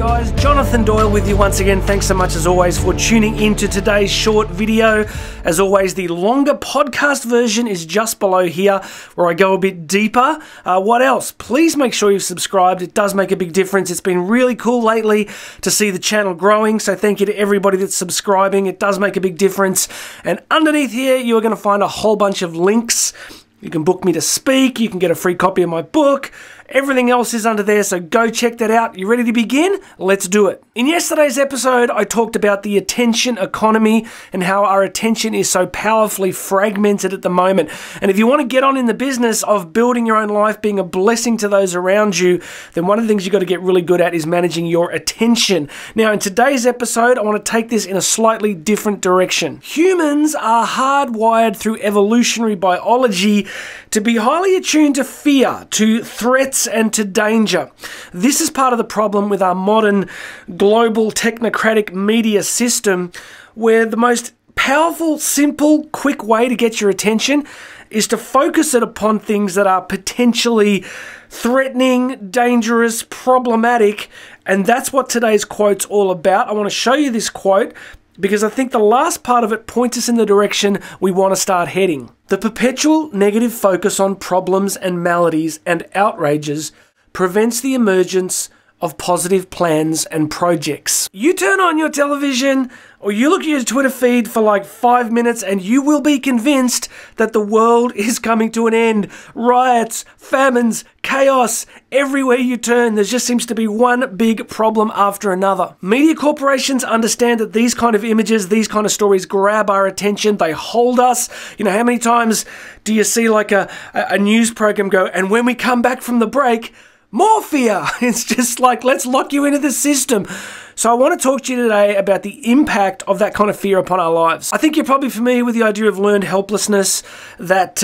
guys, Jonathan Doyle with you once again. Thanks so much as always for tuning into today's short video. As always, the longer podcast version is just below here where I go a bit deeper. What else? Please make sure you've subscribed. It does make a big difference. It's been really cool lately to see the channel growing, so thank you to everybody that's subscribing. It does make a big difference. And underneath here, you are going to find a whole bunch of links. You can book me to speak, you can get a free copy of my book. Everything else is under there, so go check that out. You ready to begin? Let's do it. In yesterday's episode, I talked about the attention economy and how our attention is so powerfully fragmented at the moment. And if you want to get on in the business of building your own life, being a blessing to those around you, then one of the things you've got to get really good at is managing your attention. Now, in today's episode, I want to take this in a slightly different direction. Humans are hardwired through evolutionary biology to be highly attuned to fear, to threats, and to danger. This is part of the problem with our modern global technocratic media system, where the most powerful, simple, quick way to get your attention is to focus it upon things that are potentially threatening, dangerous, problematic, and that's what today's quote's all about. I want to show you this quote because I think the last part of it points us in the direction we want to start heading. The perpetual negative focus on problems and maladies and outrages prevents the emergence of positive plans and projects. You turn on your television or you look at your Twitter feed for like 5 minutes and you will be convinced that the world is coming to an end. Riots, famines, chaos, everywhere you turn, there just seems to be one big problem after another. Media corporations understand that these kind of images, these kind of stories grab our attention, they hold us. You know, how many times do you see like a news program go, and when we come back from the break, more fear. It's just like, let's lock you into the system. So I want to talk to you today about the impact of that kind of fear upon our lives. I think you're probably familiar with the idea of learned helplessness, that,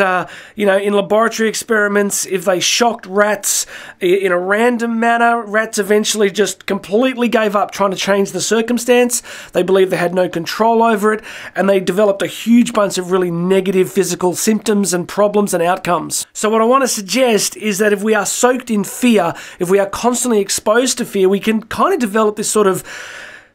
you know, in laboratory experiments, if they shocked rats in a random manner, rats eventually just completely gave up trying to change the circumstance. They believed they had no control over it, and they developed a huge bunch of really negative physical symptoms and problems and outcomes. So what I want to suggest is that if we are soaked in fear, if we are constantly exposed to fear, we can kind of develop this sort of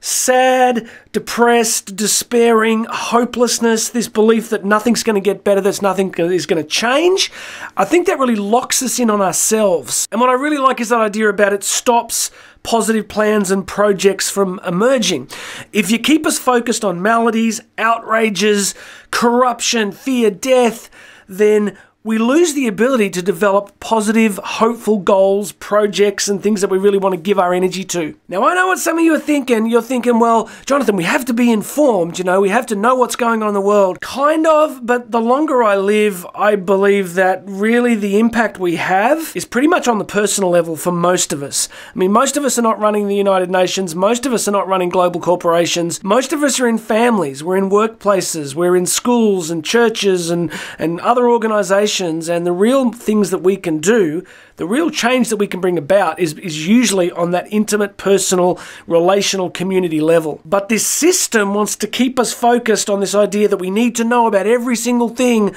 sad, depressed, despairing, hopelessness, this belief that nothing's going to get better, that nothing is going to change. I think that really locks us in on ourselves. And what I really like is that idea about it stops positive plans and projects from emerging. If you keep us focused on maladies, outrages, corruption, fear, death, then we lose the ability to develop positive, hopeful goals, projects, and things that we really want to give our energy to. Now, I know what some of you are thinking. You're thinking, well, Jonathan, we have to be informed, you know, we have to know what's going on in the world. Kind of, but the longer I live, I believe that really the impact we have is pretty much on the personal level for most of us. I mean, most of us are not running the United Nations. Most of us are not running global corporations. Most of us are in families. We're in workplaces. We're in schools and churches and other organizations. And the real things that we can do, the real change that we can bring about is usually on that intimate, personal, relational, community level. But this system wants to keep us focused on this idea that we need to know about every single thing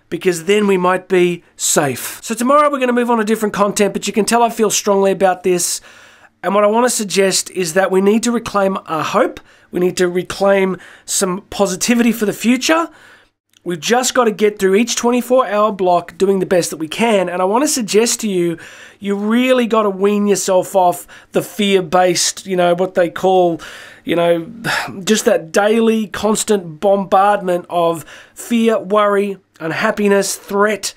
because then we might be safe. So tomorrow we're going to move on to different content, but you can tell I feel strongly about this. And what I want to suggest is that we need to reclaim our hope. We need to reclaim some positivity for the future. We've just got to get through each 24-hour block doing the best that we can. And I want to suggest to you, you really got to wean yourself off the fear-based, you know, what they call, you know, just that daily constant bombardment of fear, worry, unhappiness, threat.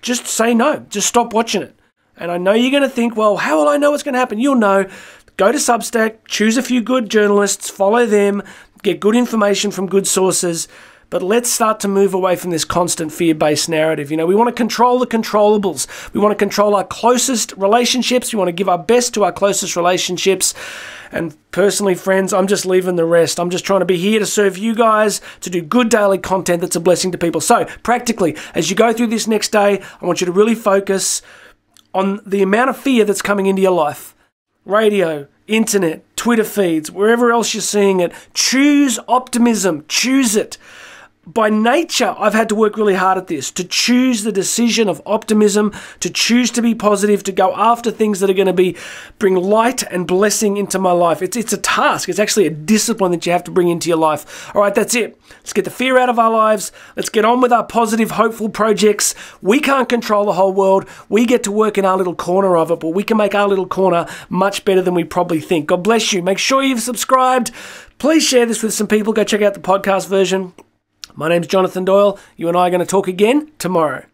Just say no. Just stop watching it. And I know you're going to think, well, how will I know what's going to happen? You'll know. Go to Substack, choose a few good journalists, follow them, get good information from good sources. But let's start to move away from this constant fear-based narrative. You know, we want to control the controllables. We want to control our closest relationships. We want to give our best to our closest relationships. And personally, friends, I'm just leaving the rest. I'm just trying to be here to serve you guys, to do good daily content that's a blessing to people. So, practically, as you go through this next day, I want you to really focus on the amount of fear that's coming into your life. Radio, internet, Twitter feeds, wherever else you're seeing it. Choose optimism. Choose it. by nature, I've had to work really hard at this, to choose the decision of optimism, to choose to be positive, to go after things that are going to bring light and blessing into my life. It's a task. It's actually a discipline that you have to bring into your life. All right, that's it. Let's get the fear out of our lives. Let's get on with our positive, hopeful projects. We can't control the whole world. We get to work in our little corner of it, but we can make our little corner much better than we probably think. God bless you. Make sure you've subscribed. Please share this with some people. Go check out the podcast version. My name's Jonathan Doyle. You and I are going to talk again tomorrow.